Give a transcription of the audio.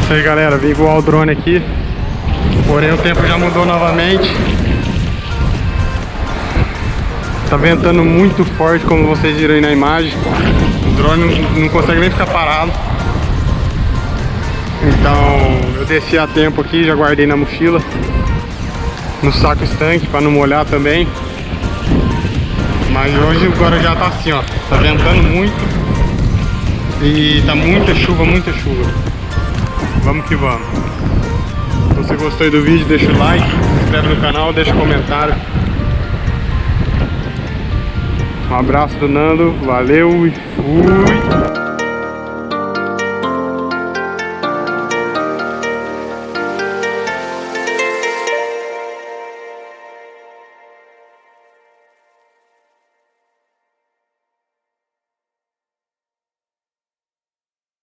Isso aí, galera, vim voar o drone aqui, porém o tempo já mudou novamente. Tá ventando muito forte, como vocês viram aí na imagem. O drone não consegue nem ficar parado. Então eu desci a tempo aqui, já guardei na mochila, no saco estanque, para não molhar também. Mas hoje o Guarujá tá assim, ó, tá ventando muito e tá muita chuva, muita chuva. Vamos que vamos. Se você gostou do vídeo, deixa o like, se inscreve no canal, deixa um comentário. Um abraço do Nando, valeu e fui!